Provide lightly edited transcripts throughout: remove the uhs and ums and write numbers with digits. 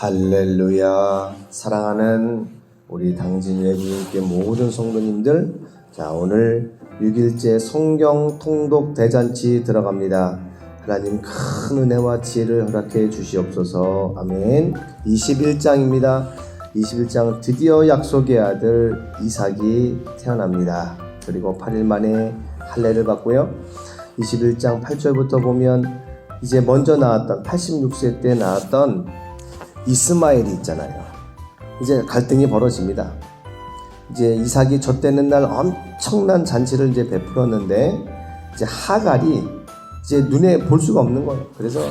할렐루야. 사랑하는 우리 당진 외국인께 모든 성도님들, 자, 오늘 6일째 성경 통독 대잔치 들어갑니다. 하나님 큰 은혜와 지혜를 허락해 주시옵소서. 아멘. 21장입니다. 21장 드디어 약속의 아들 이삭이 태어납니다. 그리고 8일 만에 할례를 받고요. 21장 8절부터 보면 이제 먼저 나왔던 86세 때 나왔던 이스마엘이 있잖아요. 이제 갈등이 벌어집니다. 이제 이삭이 젖되는 날 엄청난 잔치를 이제 베풀었는데 이제 하갈이 이제 눈에 볼 수가 없는 거예요. 그래서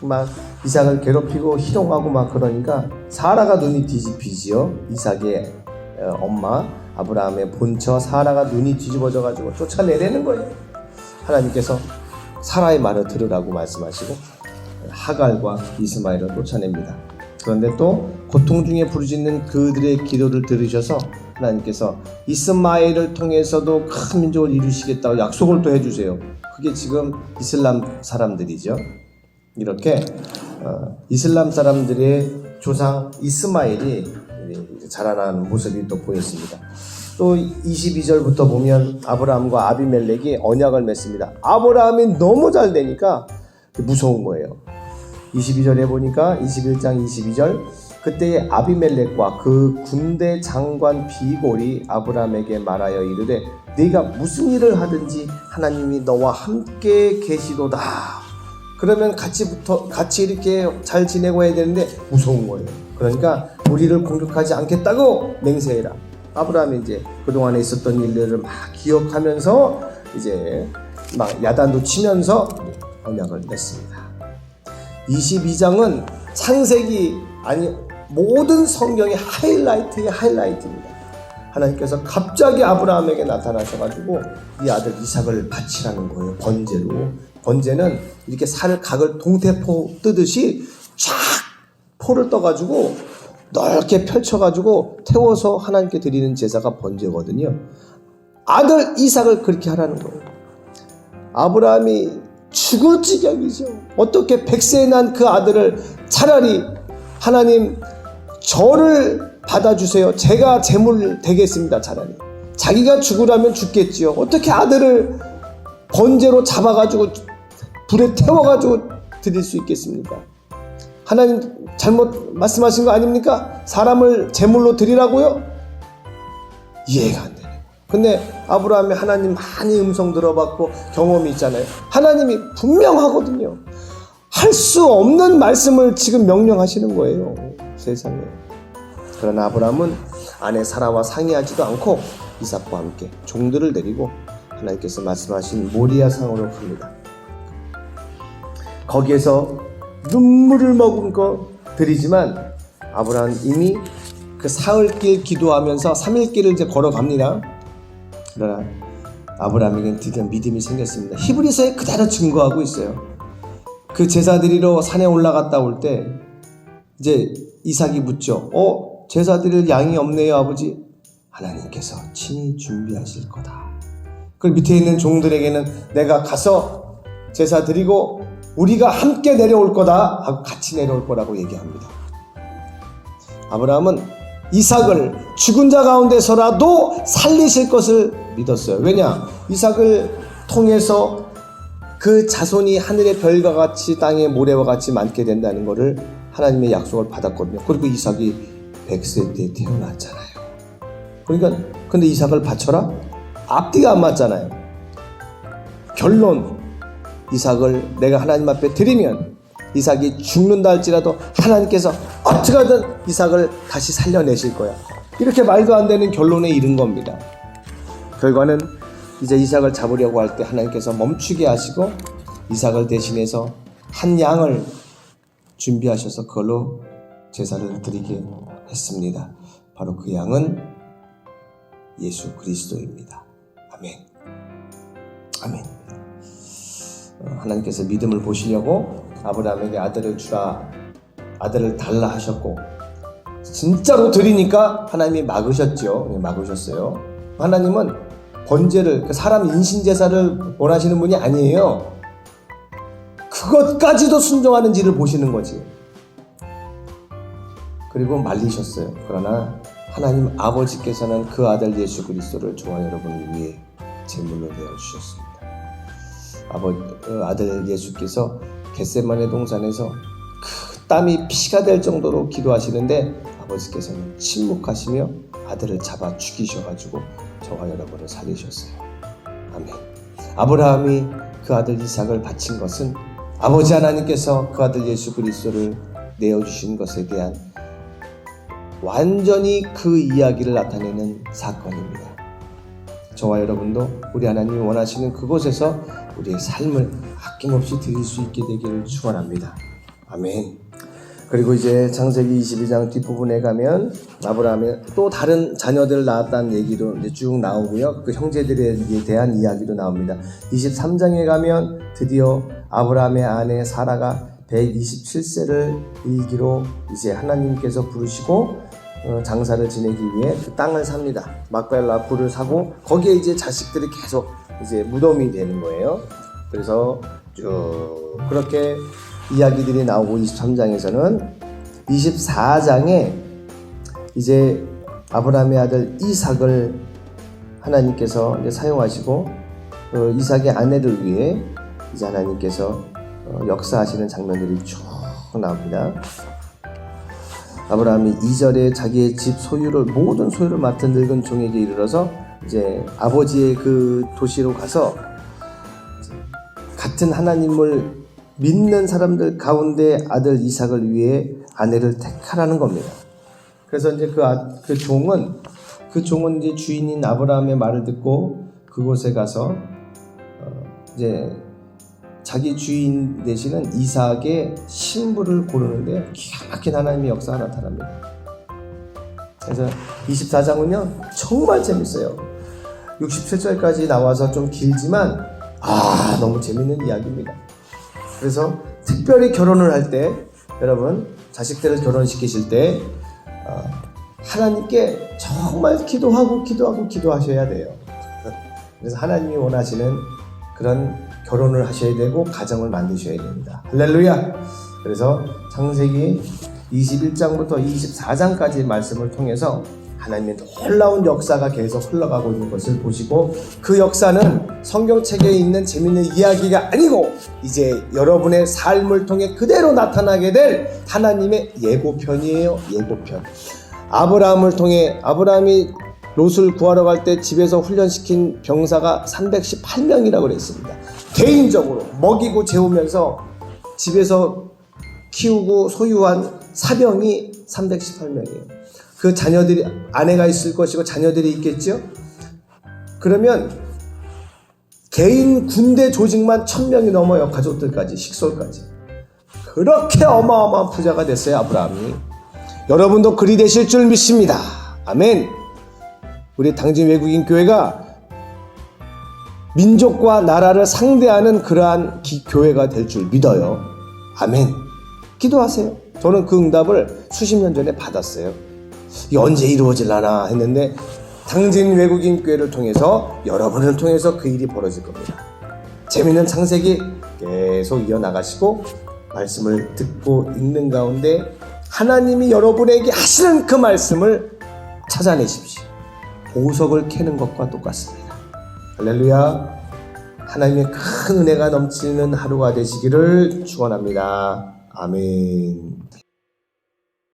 막 이삭을 괴롭히고 희롱하고 막 그러니까 사라가 눈이 뒤집히지요. 이삭의 엄마 아브라함의 본처 사라가 눈이 뒤집어져 가지고 쫓아내려는 거예요. 하나님께서 사라의 말을 들으라고 말씀하시고 하갈과 이스마엘을 쫓아냅니다. 그런데 또 고통 중에 부르짖는 그들의 기도를 들으셔서 하나님께서 이스마엘을 통해서도 큰 민족을 이루시겠다고 약속을 또 해주세요. 그게 지금 이슬람 사람들이죠. 이렇게 이슬람 사람들의 조상 이스마엘이 자라나는 모습이 또 보였습니다. 또 22절부터 보면 아브라함과 아비멜렉이 언약을 맺습니다. 아브라함이 너무 잘 되니까 무서운 거예요. 22절에 보니까 21장 22절 그때의 아비멜렉과 그 군대 장관 비골이 아브라함에게 말하여 이르되 네가 무슨 일을 하든지 하나님이 너와 함께 계시도다. 그러면 같이 이렇게 잘 지내고 해야 되는데 무서운 거예요. 그러니까 우리를 공격하지 않겠다고 맹세해라. 아브라함이 이제 그동안에 있었던 일들을 막 기억하면서 이제 막 야단도 치면서 언약을 맺습니다. 22장은 창세기 아니 모든 성경의 하이라이트의 하이라이트입니다. 하나님께서 갑자기 아브라함에게 나타나셔가지고 이 아들 이삭을 바치라는 거예요. 번제로. 번제는 이렇게 각을 동태포 뜨듯이 쫙 포를 떠가지고 넓게 펼쳐가지고 태워서 하나님께 드리는 제사가 번제거든요. 아들 이삭을 그렇게 하라는 거예요. 아브라함이 죽을 지경이죠. 어떻게 100세에 난 그 아들을 차라리 하나님 저를 받아주세요. 제가 제물 되겠습니다. 차라리. 자기가 죽으라면 죽겠지요. 어떻게 아들을 번제로 잡아가지고 불에 태워가지고 드릴 수 있겠습니까? 하나님 잘못 말씀하신 거 아닙니까? 사람을 제물로 드리라고요? 이해가 안 되네. 근데 아브라함이 하나님 많이 음성 들어봤고 경험이 있잖아요. 하나님이 분명하거든요. 할 수 없는 말씀을 지금 명령하시는 거예요. 세상에. 그러나 아브라함은 아내 사라와 상의하지도 않고 이삭과 함께 종들을 데리고 하나님께서 말씀하신 모리아 상으로 갑니다. 거기에서 눈물을 머금고 드리지만 아브라함은 이미 그 사흘길 기도하면서 3일길을 이제 걸어갑니다. 그러나 아브라함에게는 드디어 믿음이 생겼습니다. 히브리서에 그대로 증거하고 있어요. 그 제사 드리러 산에 올라갔다 올 때 이제 이삭이 묻죠. 제사 드릴 양이 없네요, 아버지. 하나님께서 친히 준비하실 거다. 그 밑에 있는 종들에게는 내가 가서 제사 드리고 우리가 함께 내려올 거다 하고 같이 내려올 거라고 얘기합니다. 아브라함은 이삭을 죽은 자 가운데서라도 살리실 것을 믿었어요. 왜냐? 이삭을 통해서 그 자손이 하늘의 별과 같이 땅의 모래와 같이 많게 된다는 것을 하나님의 약속을 받았거든요. 그리고 이삭이 100세 때 태어났잖아요. 그러니까 근데 이삭을 바쳐라? 앞뒤가 안 맞잖아요. 결론 이삭을 내가 하나님 앞에 드리면 이삭이 죽는다 할지라도 하나님께서 어떻게든 이삭을 다시 살려내실 거야. 이렇게 말도 안 되는 결론에 이른 겁니다. 결과는 이제 이삭을 잡으려고 할 때 하나님께서 멈추게 하시고 이삭을 대신해서 한 양을 준비하셔서 그걸로 제사를 드리게 했습니다. 바로 그 양은 예수 그리스도입니다. 아멘. 아멘. 하나님께서 믿음을 보시려고 아브라함에게 아들을 주라, 아들을 달라 하셨고 진짜로 드리니까 하나님이 막으셨죠. 막으셨어요. 하나님은 번제를, 사람 인신제사를 원하시는 분이 아니에요. 그것까지도 순종하는지를 보시는 거지. 그리고 말리셨어요. 그러나 하나님 아버지께서는 그 아들 예수 그리스도를 저와 여러분을 위해 제물로 내어주셨습니다. 아들 예수께서 겟세마네 동산에서 그 땀이 피가 될 정도로 기도하시는데 아버지께서는 침묵하시며 아들을 잡아 죽이셔가지고 저와 여러분을 살리셨어요. 아멘. 아브라함이 그 아들 이삭을 바친 것은 아버지 하나님께서 그 아들 예수 그리스도를 내어주신 것에 대한 완전히 그 이야기를 나타내는 사건입니다. 저와 여러분도 우리 하나님이 원하시는 그곳에서 우리의 삶을 아낌없이 드릴 수 있게 되기를 축원합니다. 아멘. 그리고 이제 창세기 22장 뒷부분에 가면 아브라함의 또 다른 자녀들 낳았다는 얘기도 이제 쭉 나오고요. 그 형제들에 대한 이야기도 나옵니다. 23장에 가면 드디어 아브라함의 아내 사라가 127세를 일기로 이제 하나님께서 부르시고 장사를 지내기 위해 그 땅을 삽니다. 막벨라 굴을 사고 거기에 이제 자식들이 계속 이제 무덤이 되는 거예요. 그래서 쭉 그렇게 이야기들이 나오고 23장에서는 24장에 이제 아브라함의 아들 이삭을 하나님께서 이제 사용하시고 이삭의 아내를 위해 이제 하나님께서 역사하시는 장면들이 쭉 나옵니다. 아브라함이 2절에 자기의 집 소유를 모든 소유를 맡은 늙은 종에게 이르러서 이제 아버지의 그 도시로 가서 같은 하나님을 믿는 사람들 가운데 아들 이삭을 위해 아내를 택하라는 겁니다. 그래서 이제 그 종은 이제 주인인 아브라함의 말을 듣고 그곳에 가서 이제 자기 주인 되시는 이삭의 신부를 고르는데 기가 막힌 하나님의 역사가 나타납니다. 그래서 24장은요 정말 재밌어요. 67절까지 나와서 좀 길지만 너무 재밌는 이야기입니다. 그래서 특별히 결혼을 할 때 여러분 자식들을 결혼시키실 때 하나님께 정말 기도하셔야 돼요. 그래서 하나님이 원하시는 그런 결혼을 하셔야 되고 가정을 만드셔야 됩니다. 할렐루야. 그래서 창세기 21장부터 24장까지 말씀을 통해서 하나님의 놀라운 역사가 계속 흘러가고 있는 것을 보시고 그 역사는 성경책에 있는 재밌는 이야기가 아니고 이제 여러분의 삶을 통해 그대로 나타나게 될 하나님의 예고편이에요. 예고편. 아브라함을 통해 아브라함이 롯을 구하러 갈 때 집에서 훈련시킨 병사가 318명이라고 그랬습니다. 개인적으로 먹이고 재우면서 집에서 키우고 소유한 사병이 318명이에요. 그 자녀들이 아내가 있을 것이고 자녀들이 있겠죠. 그러면 개인 군대 조직만 1000명이 넘어요. 가족들까지 식솔까지. 그렇게 어마어마한 부자가 됐어요. 아브라함이. 여러분도 그리 되실 줄 믿습니다. 아멘. 우리 당진 외국인 교회가 민족과 나라를 상대하는 그러한 교회가 될 줄 믿어요. 아멘. 기도하세요. 저는 그 응답을 수십 년 전에 받았어요. 이게 언제 이루어질라나 했는데 당진 외국인 교회를 통해서 여러분을 통해서 그 일이 벌어질 겁니다. 재미있는 창세기 계속 이어나가시고 말씀을 듣고 읽는 가운데 하나님이 여러분에게 하시는 그 말씀을 찾아내십시오. 보석을 캐는 것과 똑같습니다. 할렐루야. 하나님의 큰 은혜가 넘치는 하루가 되시기를 축원합니다. 아멘.